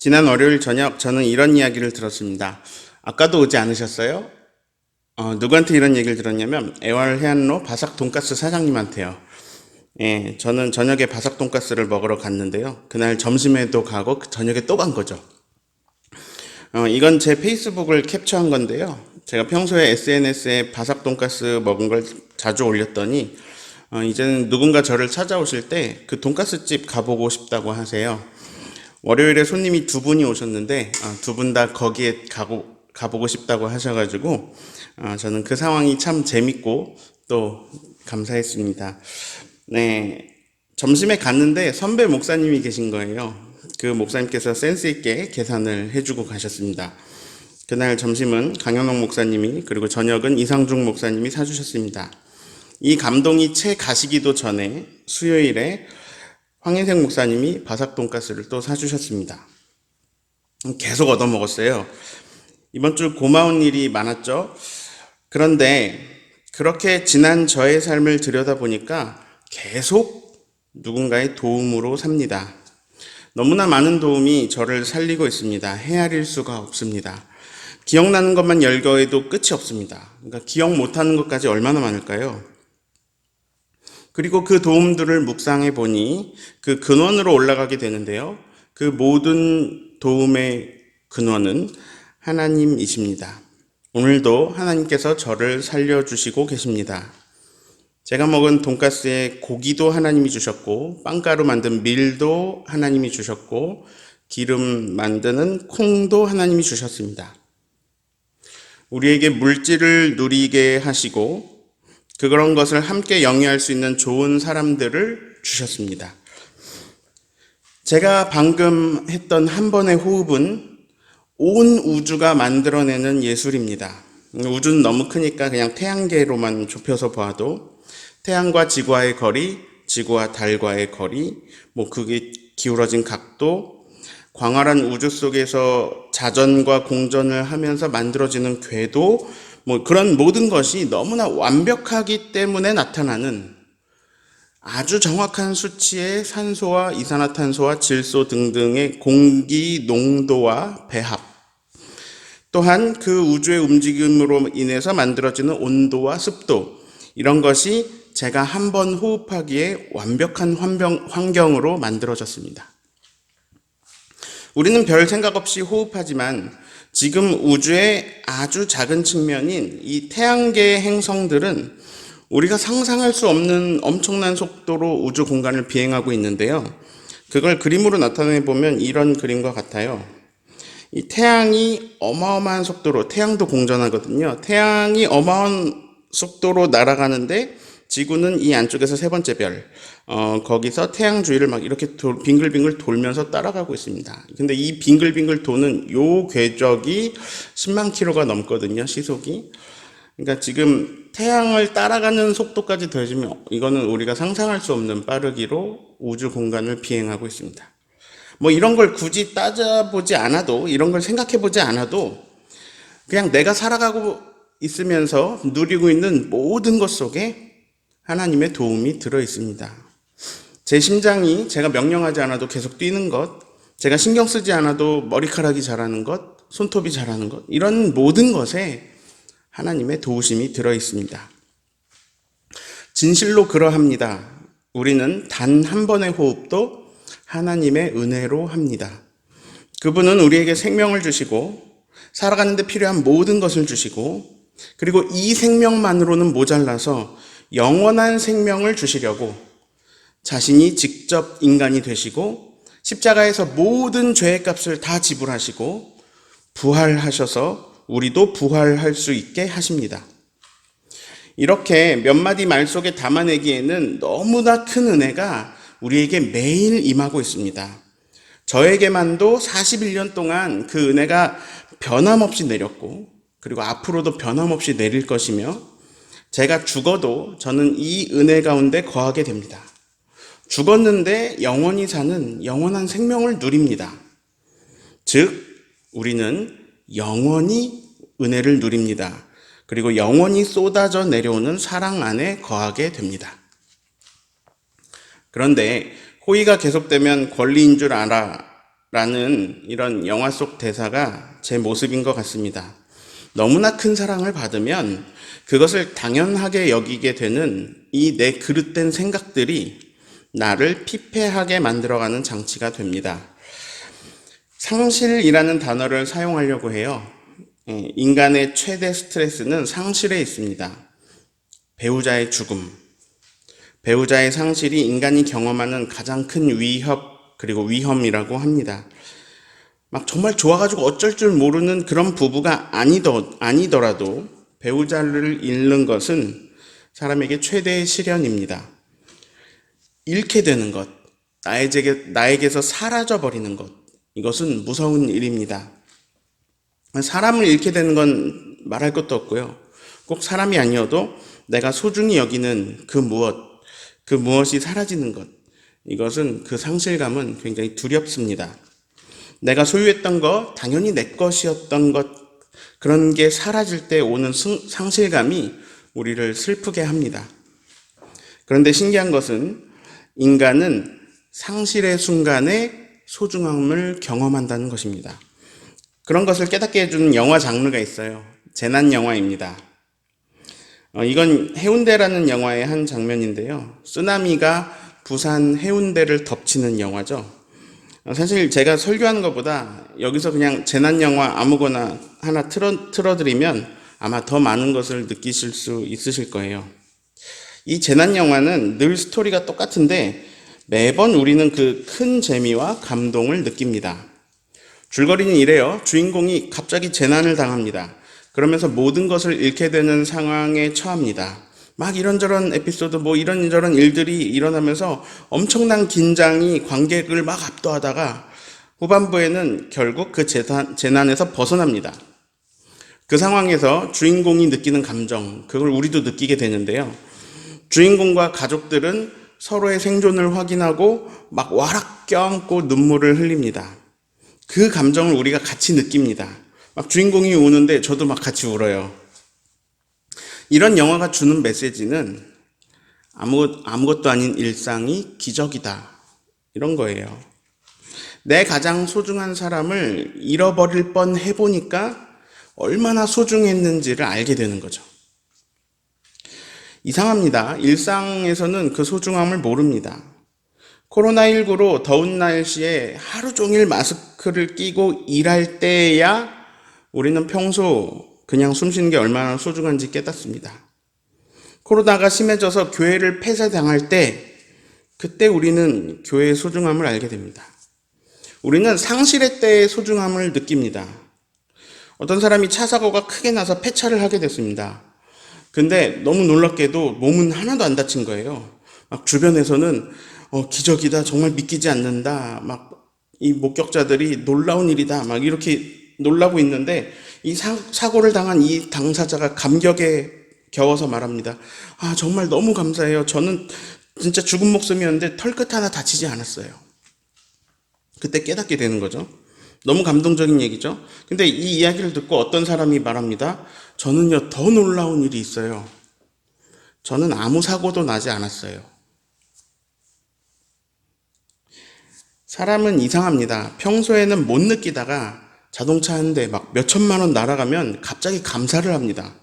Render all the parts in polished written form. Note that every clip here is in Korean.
지난 월요일 저녁 저는 이런 이야기를 들었습니다. 아까도 오지 않으셨어요? 누구한테 이런 얘기를 들었냐면 애월해안로 바삭 돈가스 사장님한테요. 예, 저는 저녁에 바삭 돈가스를 먹으러 갔는데요. 그날 점심에도 가고 저녁에 또 간 거죠. 이건 제 페이스북을 캡처한 건데요. 제가 평소에 SNS에 바삭 돈가스 먹은 걸 자주 올렸더니 이제는 누군가 저를 찾아오실 때 그 돈가스 집 가보고 싶다고 하세요. 월요일에 손님이 두 분이 오셨는데 두 분 다 거기에 가보고 싶다고 하셔가지고 저는 그 상황이 참 재밌고 또 감사했습니다. 네, 점심에 갔는데 선배 목사님이 계신 거예요. 그 목사님께서 센스 있게 계산을 해주고 가셨습니다. 그날 점심은 강현옥 목사님이 그리고 저녁은 이상중 목사님이 사주셨습니다. 이 감동이 채 가시기도 전에 수요일에 황인생 목사님이 바삭 돈가스를 또 사주셨습니다. 계속 얻어먹었어요. 이번 주 고마운 일이 많았죠. 그런데 그렇게 지난 저의 삶을 들여다보니까 계속 누군가의 도움으로 삽니다. 너무나 많은 도움이 저를 살리고 있습니다. 헤아릴 수가 없습니다. 기억나는 것만 열거해도 끝이 없습니다. 그러니까 기억 못하는 것까지 얼마나 많을까요? 그리고 그 도움들을 묵상해 보니 그 근원으로 올라가게 되는데요. 그 모든 도움의 근원은 하나님이십니다. 오늘도 하나님께서 저를 살려주시고 계십니다. 제가 먹은 돈가스에 고기도 하나님이 주셨고 빵가루 만든 밀도 하나님이 주셨고 기름 만드는 콩도 하나님이 주셨습니다. 우리에게 물질을 누리게 하시고 그런 것을 함께 영위할 수 있는 좋은 사람들을 주셨습니다. 제가 방금 했던 한 번의 호흡은 온 우주가 만들어내는 예술입니다. 우주는 너무 크니까 그냥 태양계로만 좁혀서 봐도 태양과 지구와의 거리, 지구와 달과의 거리, 그게 기울어진 각도, 광활한 우주 속에서 자전과 공전을 하면서 만들어지는 궤도, 그런 모든 것이 너무나 완벽하기 때문에 나타나는 아주 정확한 수치의 산소와 이산화탄소와 질소 등등의 공기 농도와 배합, 또한 그 우주의 움직임으로 인해서 만들어지는 온도와 습도, 이런 것이 제가 한 번 호흡하기에 완벽한 환경으로 만들어졌습니다. 우리는 별 생각 없이 호흡하지만 지금 우주의 아주 작은 측면인 이 태양계의 행성들은 우리가 상상할 수 없는 엄청난 속도로 우주 공간을 비행하고 있는데요. 그걸 그림으로 나타내 보면 이런 그림과 같아요. 이 태양이 어마어마한 속도로, 태양도 공전하거든요. 태양이 어마어마한 속도로 날아가는데 지구는 이 안쪽에서 세 번째 별, 거기서 태양 주위를 막 이렇게 빙글빙글 돌면서 따라가고 있습니다. 근데 이 빙글빙글 도는 요 궤적이 10만 킬로가 넘거든요, 시속이. 그러니까 지금 태양을 따라가는 속도까지 더해지면 이거는 우리가 상상할 수 없는 빠르기로 우주 공간을 비행하고 있습니다. 이런 걸 굳이 따져보지 않아도, 이런 걸 생각해보지 않아도 그냥 내가 살아가고 있으면서 누리고 있는 모든 것 속에 하나님의 도움이 들어 있습니다. 제 심장이 제가 명령하지 않아도 계속 뛰는 것, 제가 신경 쓰지 않아도 머리카락이 자라는 것, 손톱이 자라는 것, 이런 모든 것에 하나님의 도우심이 들어 있습니다. 진실로 그러합니다. 우리는 단 한 번의 호흡도 하나님의 은혜로 합니다. 그분은 우리에게 생명을 주시고 살아가는 데 필요한 모든 것을 주시고 그리고 이 생명만으로는 모자라서 영원한 생명을 주시려고 자신이 직접 인간이 되시고 십자가에서 모든 죄의 값을 다 지불하시고 부활하셔서 우리도 부활할 수 있게 하십니다. 이렇게 몇 마디 말 속에 담아내기에는 너무나 큰 은혜가 우리에게 매일 임하고 있습니다. 저에게만도 41년 동안 그 은혜가 변함없이 내렸고 그리고 앞으로도 변함없이 내릴 것이며 제가 죽어도 저는 이 은혜 가운데 거하게 됩니다. 죽었는데 영원히 사는 영원한 생명을 누립니다. 즉 우리는 영원히 은혜를 누립니다. 그리고 영원히 쏟아져 내려오는 사랑 안에 거하게 됩니다. 그런데 호의가 계속되면 권리인 줄 알아 라는 이런 영화 속 대사가 제 모습인 것 같습니다. 너무나 큰 사랑을 받으면 그것을 당연하게 여기게 되는 이 내 그릇된 생각들이 나를 피폐하게 만들어가는 장치가 됩니다. 상실이라는 단어를 사용하려고 해요. 인간의 최대 스트레스는 상실에 있습니다. 배우자의 죽음, 배우자의 상실이 인간이 경험하는 가장 큰 위협 그리고 위험이라고 합니다. 막 정말 좋아가지고 어쩔 줄 모르는 그런 부부가 아니더라도 배우자를 잃는 것은 사람에게 최대의 시련입니다. 잃게 되는 것, 나에게서 사라져버리는 것, 이것은 무서운 일입니다. 사람을 잃게 되는 건 말할 것도 없고요. 꼭 사람이 아니어도 내가 소중히 여기는 그 무엇이 사라지는 것, 이것은 그 상실감은 굉장히 두렵습니다. 내가 소유했던 것, 당연히 내 것이었던 것, 그런 게 사라질 때 오는 상실감이 우리를 슬프게 합니다. 그런데 신기한 것은 인간은 상실의 순간에 소중함을 경험한다는 것입니다. 그런 것을 깨닫게 해주는 영화 장르가 있어요. 재난 영화입니다. 이건 해운대라는 영화의 한 장면인데요. 쓰나미가 부산 해운대를 덮치는 영화죠. 사실 제가 설교하는 것보다 여기서 그냥 재난 영화 아무거나 하나 틀어드리면 아마 더 많은 것을 느끼실 수 있으실 거예요. 이 재난 영화는 늘 스토리가 똑같은데 매번 우리는 그 큰 재미와 감동을 느낍니다. 줄거리는 이래요. 주인공이 갑자기 재난을 당합니다. 그러면서 모든 것을 잃게 되는 상황에 처합니다. 막 이런저런 에피소드, 이런저런 일들이 일어나면서 엄청난 긴장이 관객을 막 압도하다가 후반부에는 결국 그 재난에서 벗어납니다. 그 상황에서 주인공이 느끼는 감정, 그걸 우리도 느끼게 되는데요. 주인공과 가족들은 서로의 생존을 확인하고 막 와락 껴안고 눈물을 흘립니다. 그 감정을 우리가 같이 느낍니다. 막 주인공이 우는데 저도 막 같이 울어요. 이런 영화가 주는 메시지는 아무것도 아닌 일상이 기적이다. 이런 거예요. 내 가장 소중한 사람을 잃어버릴 뻔 해보니까 얼마나 소중했는지를 알게 되는 거죠. 이상합니다. 일상에서는 그 소중함을 모릅니다. 코로나19로 더운 날씨에 하루 종일 마스크를 끼고 일할 때야 우리는 평소 그냥 숨 쉬는 게 얼마나 소중한지 깨닫습니다. 코로나가 심해져서 교회를 폐쇄당할 때 그때 우리는 교회의 소중함을 알게 됩니다. 우리는 상실의 때의 소중함을 느낍니다. 어떤 사람이 차 사고가 크게 나서 폐차를 하게 됐습니다. 근데 너무 놀랍게도 몸은 하나도 안 다친 거예요. 막 주변에서는 기적이다, 정말 믿기지 않는다, 막 이 목격자들이 놀라운 일이다, 막 이렇게 놀라고 있는데 이 사고를 당한 이 당사자가 감격에 겨워서 말합니다. 정말 너무 감사해요. 저는 진짜 죽은 목숨이었는데 털끝 하나 다치지 않았어요. 그때 깨닫게 되는 거죠. 너무 감동적인 얘기죠. 근데 이 이야기를 듣고 어떤 사람이 말합니다. 저는요, 더 놀라운 일이 있어요. 저는 아무 사고도 나지 않았어요. 사람은 이상합니다. 평소에는 못 느끼다가 자동차 한 대 막 몇천만 원 날아가면 갑자기 감사를 합니다.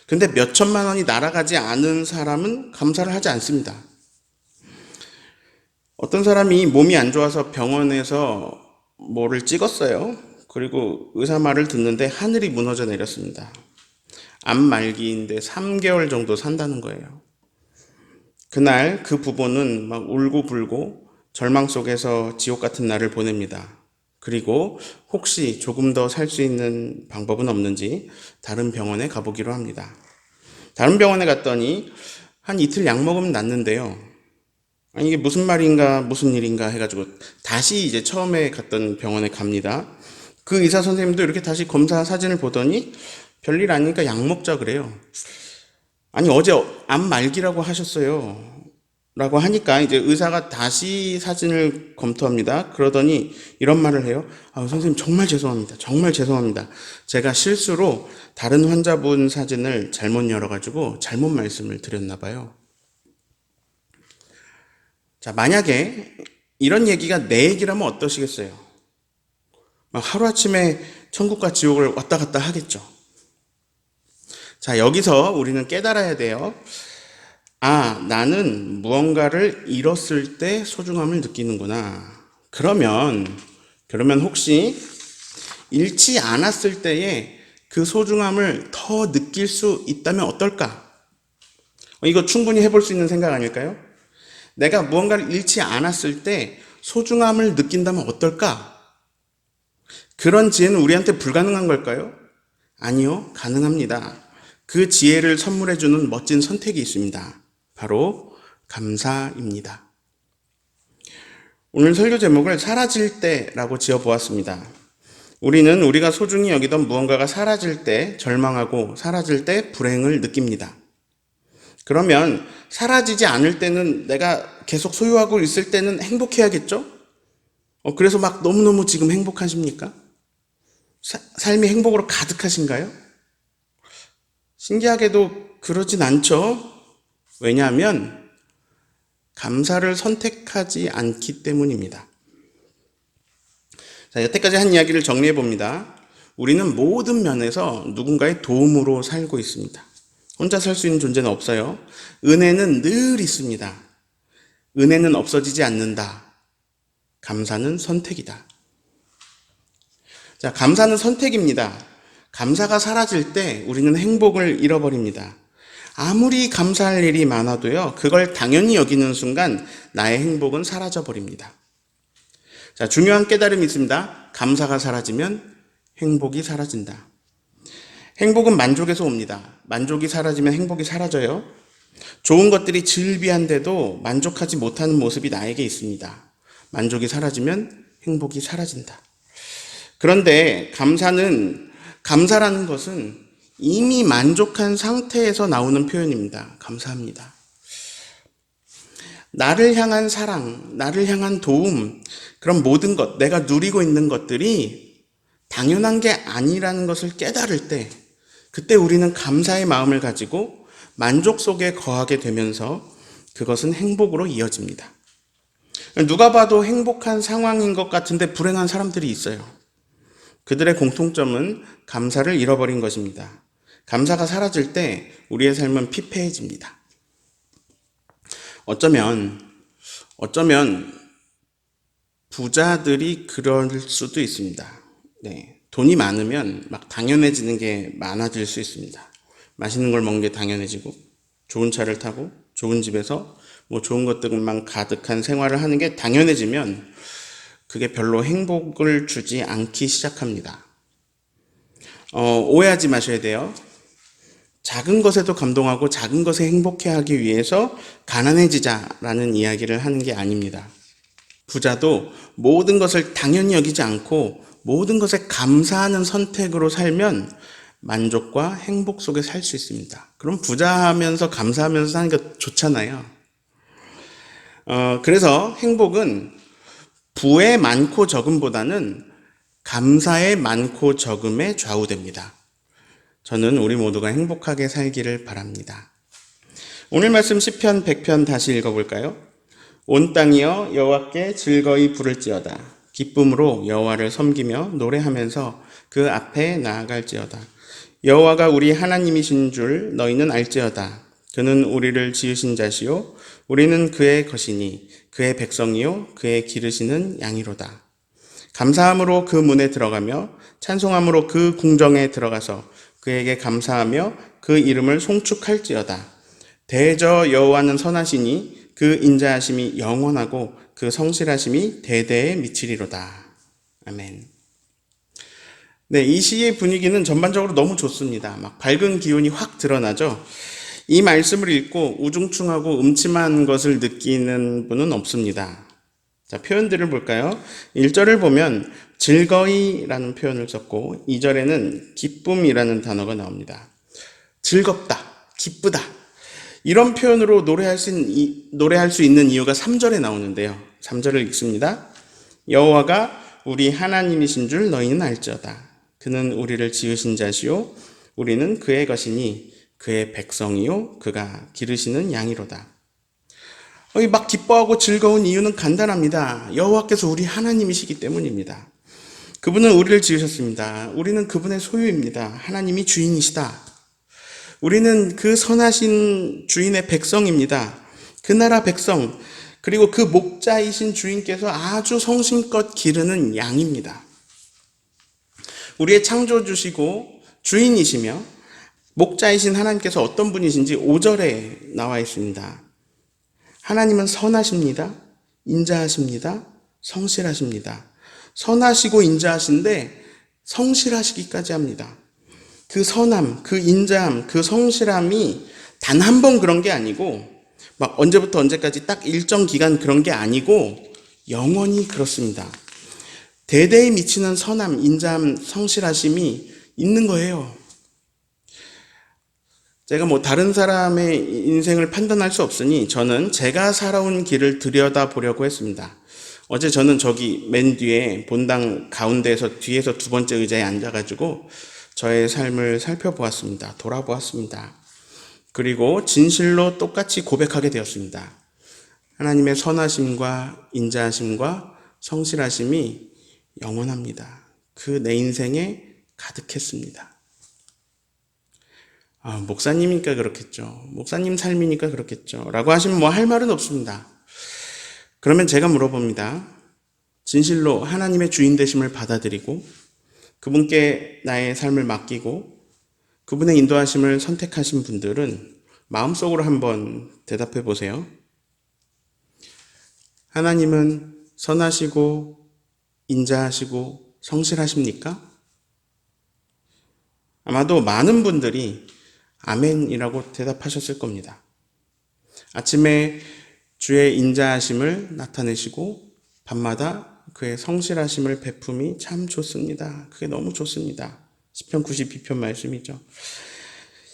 근데 몇천만 원이 날아가지 않은 사람은 감사를 하지 않습니다. 어떤 사람이 몸이 안 좋아서 병원에서 뭐를 찍었어요. 그리고 의사 말을 듣는데 하늘이 무너져 내렸습니다. 암 말기인데 3개월 정도 산다는 거예요. 그날 그 부부는 막 울고 불고 절망 속에서 지옥 같은 날을 보냅니다. 그리고 혹시 조금 더 살 수 있는 방법은 없는지 다른 병원에 가보기로 합니다. 다른 병원에 갔더니 한 이틀 약 먹으면 낫는데요. 이게 무슨 말인가 무슨 일인가 해가지고 다시 이제 처음에 갔던 병원에 갑니다. 그 의사 선생님도 이렇게 다시 검사 사진을 보더니 별일 아니니까 약 먹자 그래요. 아니 어제 암 말기라고 하셨어요. 라고 하니까 이제 의사가 다시 사진을 검토합니다. 그러더니 이런 말을 해요. 선생님 정말 죄송합니다. 정말 죄송합니다. 제가 실수로 다른 환자분 사진을 잘못 열어가지고 잘못 말씀을 드렸나 봐요. 자, 만약에 이런 얘기가 내 얘기라면 어떠시겠어요? 막 하루아침에 천국과 지옥을 왔다 갔다 하겠죠. 자, 여기서 우리는 깨달아야 돼요. 아, 나는 무언가를 잃었을 때 소중함을 느끼는구나. 그러면 혹시 잃지 않았을 때에 그 소중함을 더 느낄 수 있다면 어떨까? 이거 충분히 해볼 수 있는 생각 아닐까요? 내가 무언가를 잃지 않았을 때 소중함을 느낀다면 어떨까? 그런 지혜는 우리한테 불가능한 걸까요? 아니요, 가능합니다. 그 지혜를 선물해주는 멋진 선택이 있습니다. 바로 감사입니다. 오늘 설교 제목을 사라질 때라고 지어보았습니다. 우리는 우리가 소중히 여기던 무언가가 사라질 때 절망하고 사라질 때 불행을 느낍니다. 그러면 사라지지 않을 때는 내가 계속 소유하고 있을 때는 행복해야겠죠? 그래서 막 너무너무 지금 행복하십니까? 삶이 행복으로 가득하신가요? 신기하게도 그러진 않죠. 왜냐하면 감사를 선택하지 않기 때문입니다. 자, 여태까지 한 이야기를 정리해 봅니다. 우리는 모든 면에서 누군가의 도움으로 살고 있습니다. 혼자 살 수 있는 존재는 없어요. 은혜는 늘 있습니다. 은혜는 없어지지 않는다. 감사는 선택이다. 자, 감사는 선택입니다. 감사가 사라질 때 우리는 행복을 잃어버립니다. 아무리 감사할 일이 많아도요, 그걸 당연히 여기는 순간 나의 행복은 사라져버립니다. 자, 중요한 깨달음이 있습니다. 감사가 사라지면 행복이 사라진다. 행복은 만족에서 옵니다. 만족이 사라지면 행복이 사라져요. 좋은 것들이 즐비한데도 만족하지 못하는 모습이 나에게 있습니다. 만족이 사라지면 행복이 사라진다. 그런데 감사라는 것은 이미 만족한 상태에서 나오는 표현입니다. 감사합니다. 나를 향한 사랑, 나를 향한 도움, 그런 모든 것, 내가 누리고 있는 것들이 당연한 게 아니라는 것을 깨달을 때, 그때 우리는 감사의 마음을 가지고 만족 속에 거하게 되면서 그것은 행복으로 이어집니다. 누가 봐도 행복한 상황인 것 같은데 불행한 사람들이 있어요. 그들의 공통점은 감사를 잃어버린 것입니다. 감사가 사라질 때 우리의 삶은 피폐해집니다. 어쩌면 부자들이 그럴 수도 있습니다. 네, 돈이 많으면 막 당연해지는 게 많아질 수 있습니다. 맛있는 걸 먹는 게 당연해지고, 좋은 차를 타고, 좋은 집에서 좋은 것들만 가득한 생활을 하는 게 당연해지면 그게 별로 행복을 주지 않기 시작합니다. 오해하지 마셔야 돼요. 작은 것에도 감동하고 작은 것에 행복해하기 위해서 가난해지자라는 이야기를 하는 게 아닙니다. 부자도 모든 것을 당연히 여기지 않고 모든 것에 감사하는 선택으로 살면 만족과 행복 속에 살 수 있습니다. 그럼 부자하면서 감사하면서 사는 게 좋잖아요. 그래서 행복은 부의 많고 적음보다는 감사의 많고 적음에 좌우됩니다. 저는 우리 모두가 행복하게 살기를 바랍니다. 오늘 말씀 시편 100편 다시 읽어볼까요? 온 땅이여 여호와께 즐거이 부를지어다. 기쁨으로 여호와를 섬기며 노래하면서 그 앞에 나아갈지어다. 여호와가 우리 하나님이신 줄 너희는 알지어다. 그는 우리를 지으신 자시요 우리는 그의 것이니 그의 백성이요 그의 기르시는 양이로다. 감사함으로 그 문에 들어가며 찬송함으로 그 궁정에 들어가서 그에게 감사하며 그 이름을 송축할지어다. 대저 여호와는 선하시니 그 인자하심이 영원하고 그 성실하심이 대대에 미치리로다. 아멘. 네, 이 시의 분위기는 전반적으로 너무 좋습니다. 막 밝은 기운이 확 드러나죠. 이 말씀을 읽고 우중충하고 음침한 것을 느끼는 분은 없습니다. 자, 표현들을 볼까요? 1절을 보면 즐거이라는 표현을 썼고 2절에는 기쁨이라는 단어가 나옵니다. 즐겁다, 기쁘다. 이런 표현으로 노래할 수 있는 이유가 3절에 나오는데요. 3절을 읽습니다. 여호와가 우리 하나님이신 줄 너희는 알지어다. 그는 우리를 지으신 자시요 우리는 그의 것이니 그의 백성이요 그가 기르시는 양이로다. 막 기뻐하고 즐거운 이유는 간단합니다. 여호와께서 우리 하나님이시기 때문입니다. 그분은 우리를 지으셨습니다. 우리는 그분의 소유입니다. 하나님이 주인이시다. 우리는 그 선하신 주인의 백성입니다. 그 나라 백성, 그리고 그 목자이신 주인께서 아주 성심껏 기르는 양입니다. 우리의 창조주시고 주인이시며 목자이신 하나님께서 어떤 분이신지 5절에 나와 있습니다. 하나님은 선하십니다. 인자하십니다. 성실하십니다. 선하시고 인자하신데 성실하시기까지 합니다. 그 선함, 그 인자함, 그 성실함이 단 한 번 그런 게 아니고 막 언제부터 언제까지 딱 일정 기간 그런 게 아니고 영원히 그렇습니다. 대대에 미치는 선함, 인자함, 성실하심이 있는 거예요. 제가 뭐 다른 사람의 인생을 판단할 수 없으니 저는 제가 살아온 길을 들여다보려고 했습니다. 어제 저는 저기 맨 뒤에 본당 가운데에서 뒤에서 두 번째 의자에 앉아가지고 저의 삶을 살펴보았습니다. 돌아보았습니다. 그리고 진실로 똑같이 고백하게 되었습니다. 하나님의 선하심과 인자하심과 성실하심이 영원합니다. 그 내 인생에 가득했습니다. 목사님이니까 그렇겠죠. 목사님 삶이니까 그렇겠죠. 라고 하시면 뭐 할 말은 없습니다. 그러면 제가 물어봅니다. 진실로 하나님의 주인 되심을 받아들이고 그분께 나의 삶을 맡기고 그분의 인도하심을 선택하신 분들은 마음속으로 한번 대답해 보세요. 하나님은 선하시고 인자하시고 성실하십니까? 아마도 많은 분들이 아멘이라고 대답하셨을 겁니다. 아침에 주의 인자하심을 나타내시고 밤마다 그의 성실하심을 베품이 참 좋습니다. 그게 너무 좋습니다. 시편 92편 말씀이죠.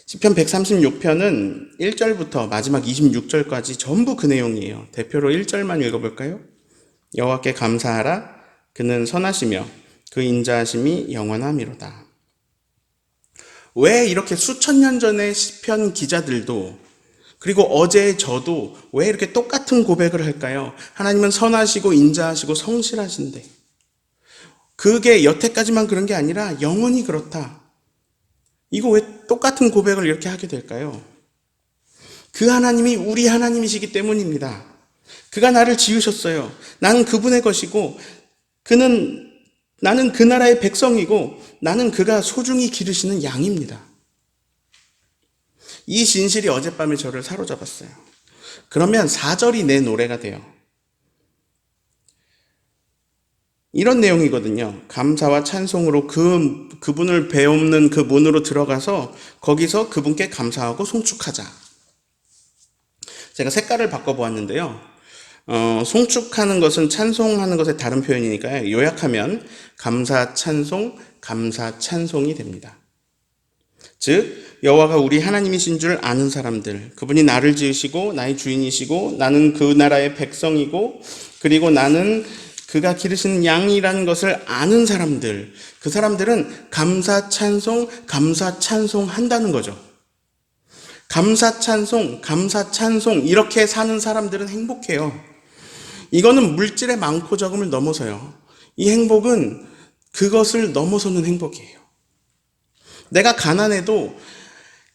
시편 136편은 1절부터 마지막 26절까지 전부 그 내용이에요. 대표로 1절만 읽어볼까요? 여호와께 감사하라. 그는 선하시며 그 인자하심이 영원함이로다. 왜 이렇게 수천 년 전의 시편 기자들도 그리고 어제 저도 왜 이렇게 똑같은 고백을 할까요? 하나님은 선하시고 인자하시고 성실하신데 그게 여태까지만 그런 게 아니라 영원히 그렇다. 이거 왜 똑같은 고백을 이렇게 하게 될까요? 그 하나님이 우리 하나님이시기 때문입니다. 그가 나를 지으셨어요. 나는 그분의 것이고 나는 그 나라의 백성이고 나는 그가 소중히 기르시는 양입니다. 이 진실이 어젯밤에 저를 사로잡았어요. 그러면 4절이 내 노래가 돼요. 이런 내용이거든요. 감사와 찬송으로 그분을 배움는 그 문으로 들어가서 거기서 그분께 감사하고 송축하자. 제가 색깔을 바꿔보았는데요. 송축하는 것은 찬송하는 것의 다른 표현이니까요. 요약하면 감사, 찬송, 감사, 찬송이 됩니다. 즉 여호와가 우리 하나님이신 줄 아는 사람들, 그분이 나를 지으시고 나의 주인이시고 나는 그 나라의 백성이고 그리고 나는 그가 기르시는 양이라는 것을 아는 사람들, 그 사람들은 감사, 찬송, 감사, 찬송 한다는 거죠. 감사, 찬송, 감사, 찬송 이렇게 사는 사람들은 행복해요. 이거는 물질의 많고 적음을 넘어서요. 이 행복은 그것을 넘어서는 행복이에요. 내가 가난해도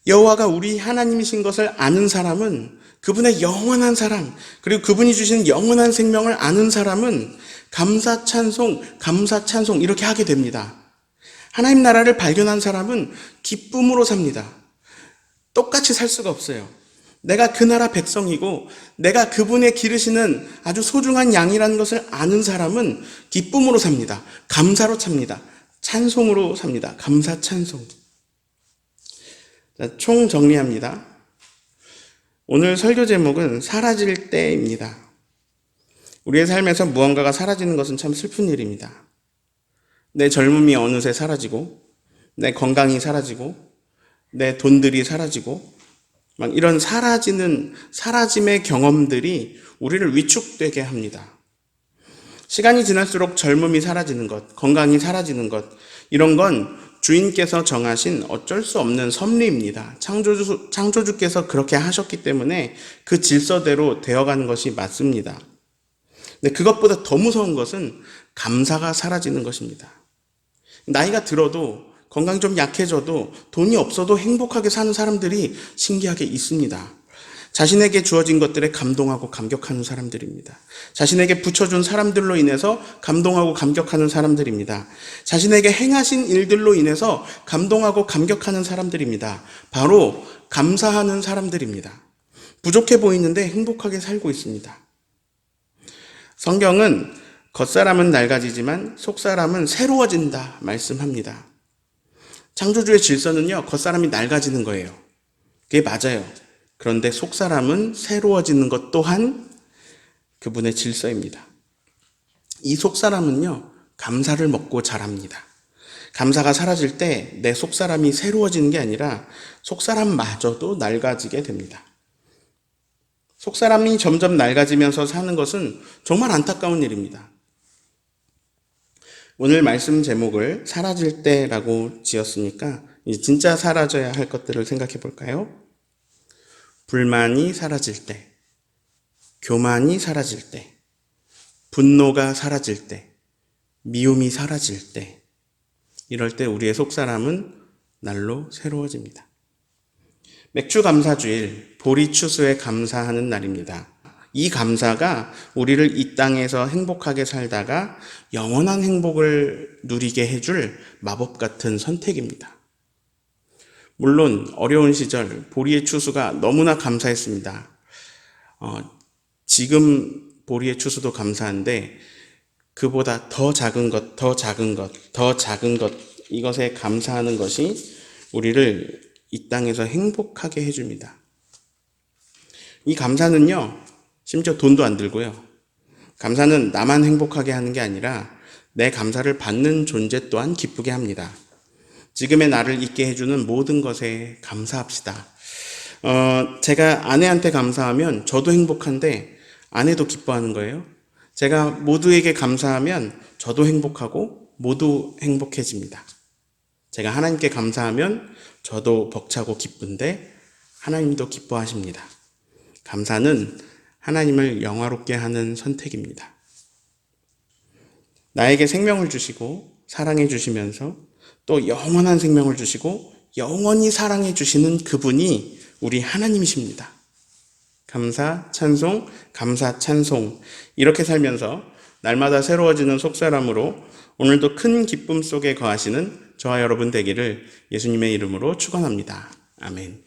여호와가 우리 하나님이신 것을 아는 사람은 그분의 영원한 사랑, 그리고 그분이 주시는 영원한 생명을 아는 사람은 감사, 찬송, 감사, 찬송 이렇게 하게 됩니다. 하나님 나라를 발견한 사람은 기쁨으로 삽니다. 똑같이 살 수가 없어요. 내가 그 나라 백성이고 내가 그분의 기르시는 아주 소중한 양이라는 것을 아는 사람은 기쁨으로 삽니다. 감사로 삽니다. 찬송으로 삽니다. 감사, 찬송. 자, 총 정리합니다. 오늘 설교 제목은 사라질 때입니다. 우리의 삶에서 무언가가 사라지는 것은 참 슬픈 일입니다. 내 젊음이 어느새 사라지고 내 건강이 사라지고 내 돈들이 사라지고 막 이런 사라짐의 경험들이 우리를 위축되게 합니다. 시간이 지날수록 젊음이 사라지는 것, 건강이 사라지는 것, 이런 건 주인께서 정하신 어쩔 수 없는 섭리입니다. 창조주께서 그렇게 하셨기 때문에 그 질서대로 되어가는 것이 맞습니다. 근데 그것보다 더 무서운 것은 감사가 사라지는 것입니다. 나이가 들어도 건강 좀 약해져도 돈이 없어도 행복하게 사는 사람들이 신기하게 있습니다. 자신에게 주어진 것들에 감동하고 감격하는 사람들입니다. 자신에게 붙여준 사람들로 인해서 감동하고 감격하는 사람들입니다. 자신에게 행하신 일들로 인해서 감동하고 감격하는 사람들입니다. 바로 감사하는 사람들입니다. 부족해 보이는데 행복하게 살고 있습니다. 성경은 겉사람은 낡아지지만 속사람은 새로워진다 말씀합니다. 창조주의 질서는요, 겉사람이 낡아지는 거예요. 그게 맞아요. 그런데 속사람은 새로워지는 것 또한 그분의 질서입니다. 이 속사람은요, 감사를 먹고 자랍니다. 감사가 사라질 때 내 속사람이 새로워지는 게 아니라 속사람마저도 낡아지게 됩니다. 속사람이 점점 낡아지면서 사는 것은 정말 안타까운 일입니다. 오늘 말씀 제목을 사라질 때라고 지었으니까 이제 진짜 사라져야 할 것들을 생각해 볼까요? 불만이 사라질 때, 교만이 사라질 때, 분노가 사라질 때, 미움이 사라질 때, 이럴 때 우리의 속사람은 날로 새로워집니다. 맥주 감사주일, 보리 추수에 감사하는 날입니다. 이 감사가 우리를 이 땅에서 행복하게 살다가 영원한 행복을 누리게 해줄 마법 같은 선택입니다. 물론 어려운 시절 보리의 추수가 너무나 감사했습니다. 지금 보리의 추수도 감사한데 그보다 더 작은 것, 더 작은 것, 더 작은 것, 이것에 감사하는 것이 우리를 이 땅에서 행복하게 해줍니다. 이 감사는요, 심지어 돈도 안 들고요. 감사는 나만 행복하게 하는 게 아니라 내 감사를 받는 존재 또한 기쁘게 합니다. 지금의 나를 있게 해주는 모든 것에 감사합시다. 제가 아내한테 감사하면 저도 행복한데 아내도 기뻐하는 거예요. 제가 모두에게 감사하면 저도 행복하고 모두 행복해집니다. 제가 하나님께 감사하면 저도 벅차고 기쁜데 하나님도 기뻐하십니다. 감사는 하나님을 영화롭게 하는 선택입니다. 나에게 생명을 주시고 사랑해 주시면서 또 영원한 생명을 주시고 영원히 사랑해 주시는 그분이 우리 하나님이십니다. 감사, 찬송, 감사, 찬송. 이렇게 살면서 날마다 새로워지는 속사람으로 오늘도 큰 기쁨 속에 거하시는 저와 여러분 되기를 예수님의 이름으로 축원합니다. 아멘.